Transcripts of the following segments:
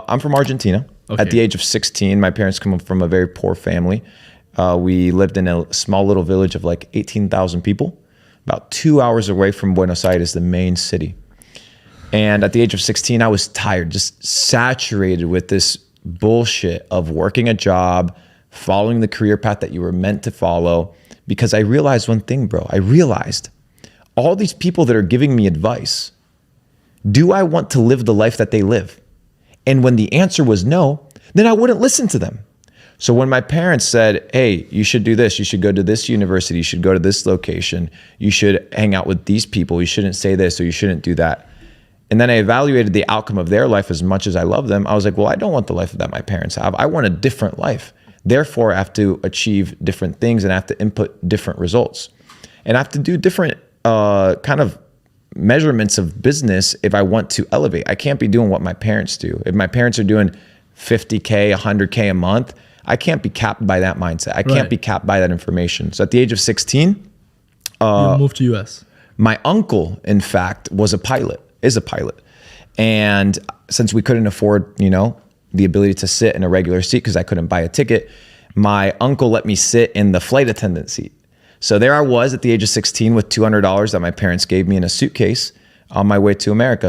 I'm from Argentina. Okay. At the age of 16, my parents come from a very poor family. We lived in a small little village of like 18,000 people, about 2 hours away from Buenos Aires, the main city. And at the age of 16, I was tired, just saturated with this bullshit of working a job, following the career path that you were meant to follow. Because I realized one thing, bro. I realized all these people that are giving me advice, do I want to live the life that they live? And when the answer was no, then I wouldn't listen to them. So when my parents said, hey, you should do this, you should go to this university, you should go to this location, you should hang out with these people, you shouldn't say this or you shouldn't do that. And then I evaluated the outcome of their life as much as I love them. I was like, well, I don't want the life that my parents have. I want a different life. Therefore, I have to achieve different things and I have to input different results. And I have to do different kind of measurements of business if I want to elevate. I can't be doing what my parents do. If my parents are doing 50K, 100K a month, I can't be capped by that mindset. I can't be capped by that information. So at the age of 16, you moved to US. My uncle, in fact, is a pilot. And since we couldn't afford, the ability to sit in a regular seat because I couldn't buy a ticket, my uncle let me sit in the flight attendant seat. So there I was at the age of 16 with $200 that my parents gave me in a suitcase on my way to America.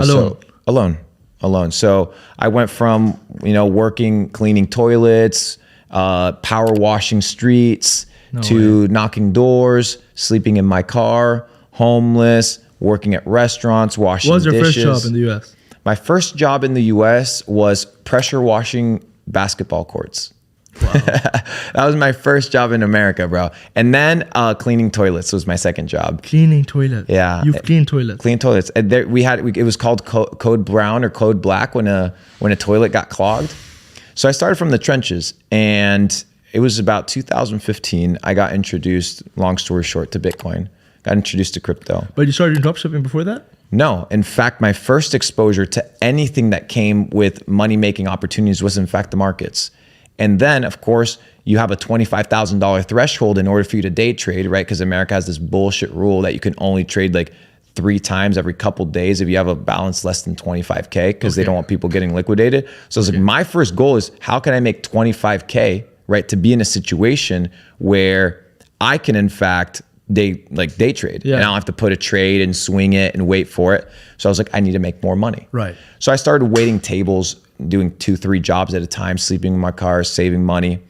Alone. So I went from, working, cleaning toilets, power washing streets, knocking doors, sleeping in my car, homeless, working at restaurants, washing dishes. What was your first job in the US? My first job in the US was pressure washing basketball courts. Wow. That was my first job in America, bro. And then cleaning toilets was my second job. Cleaning toilets? Yeah. You've cleaned toilets? Clean toilets. And there, it was called code brown or code black when a toilet got clogged. So I started from the trenches, and it was about 2015. I got introduced, long story short, to Bitcoin. Got introduced to crypto. But you started in dropshipping before that? No. In fact, my first exposure to anything that came with money-making opportunities was, in fact, the markets. And then, of course, you have a $25,000 threshold in order for you to day trade, right? Because America has this bullshit rule that you can only trade like 3 times every couple days if you have a balance less than 25K, because they don't want people getting liquidated. So it's like, my first goal is, how can I make 25K, right? To be in a situation where I can, in fact, day trade. And I don't have to put a trade and swing it and wait for it. So I was like, I need to make more money. Right. So I started waiting tables, doing 2-3 jobs at a time, sleeping in my car, saving money.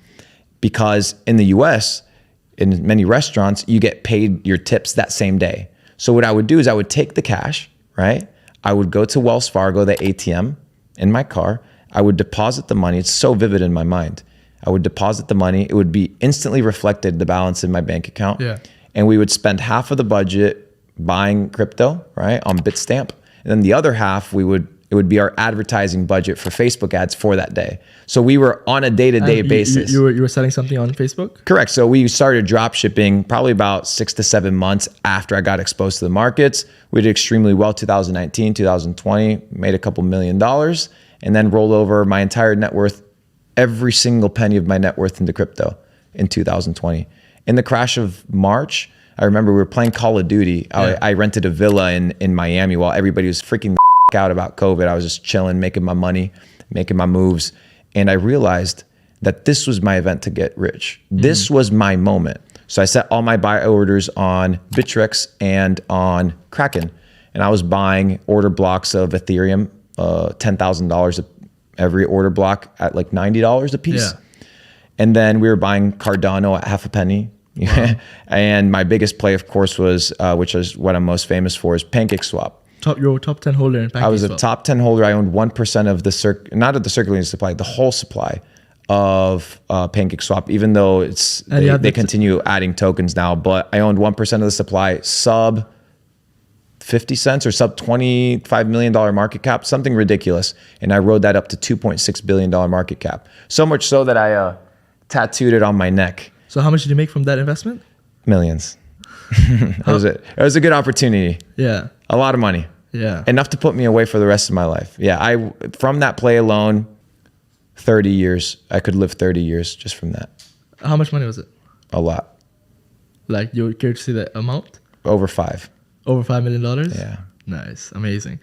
Because in the US, in many restaurants, you get paid your tips that same day. So what I would do is I would take the cash, right? I would go to Wells Fargo, the ATM, in my car. I would deposit the money. It's so vivid in my mind. I would deposit the money. It would be instantly reflected, the balance in my bank account. Yeah. And we would spend half of the budget buying crypto, right, on Bitstamp. And then the other half, it would be our advertising budget for Facebook ads for that day. So we were on a day-to-day basis. You were selling something on Facebook? Correct. So we started drop shipping probably about 6 to 7 months after I got exposed to the markets. We did extremely well 2019, 2020, made a couple $1 million, and then rolled over my entire net worth, every single penny of my net worth into crypto in 2020. In the crash of March, I remember we were playing Call of Duty. I rented a villa in Miami while everybody was freaking the out about COVID. I was just chilling, making my money, making my moves. And I realized that this was my event to get rich. This was my moment. So I set all my buy orders on Bittrex and on Kraken. And I was buying order blocks of Ethereum, $10,000 every order block at like $90 a piece. Yeah. And then we were buying Cardano at half a penny. Wow. And my biggest play, of course, was, which is what I'm most famous for, is PancakeSwap. Your top 10 holder in PancakeSwap. I was a top 10 holder. I owned 1% of the not of the circulating supply, the whole supply of PancakeSwap, even though they continue adding tokens now. But I owned 1% of the supply, sub 50 cents or sub $25 million market cap, something ridiculous. And I rode that up to $2.6 billion market cap. So much so that I tattooed it on my neck. So how much did you make from that investment? Millions. It was a good opportunity. Yeah. A lot of money. Yeah. Enough to put me away for the rest of my life. Yeah. From that play alone, 30 years. I could live 30 years just from that. How much money was it? A lot. Like, you care to see the amount? Over 5. Over $5 million? Yeah. Nice. Amazing.